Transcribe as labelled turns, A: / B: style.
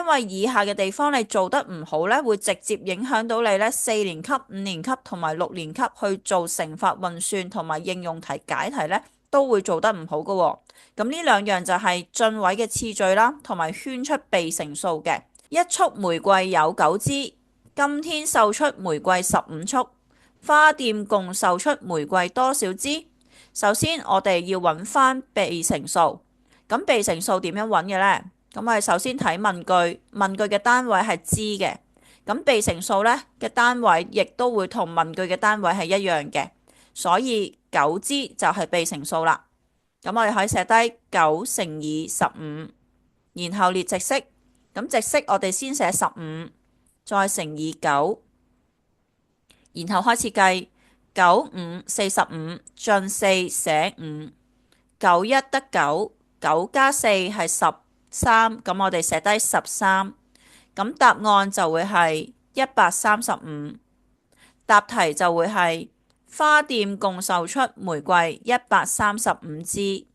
A: 因為以下嘅地方你做得唔好呢，會直接影響到你呢4年級、5年級同埋6年級去做乘法運算同埋應用題解題呢，都會做得唔好㗎喎。咁呢兩樣就係進位嘅次序啦，同埋圈出被乘數嘅。一束玫瑰有9支，今天售出玫瑰15束，花店共售出玫瑰多少支？首先我哋要揾翻被乘數，咁被乘數點樣揾嘅呢？咁我哋首先睇問句，問句嘅單位係支嘅，咁被乘數呢嘅單位亦都會同問句嘅單位係一樣嘅，所以9支就係被乘數啦。咁我哋可以寫低9乘以15，然後列直式。咁直式我哋先寫15，再乘以9，然後開始計9×5 45，進4寫5，91得9，9加4係13，咁我哋寫低13，咁答案就會係135。答題就會係花店共售出玫瑰135支。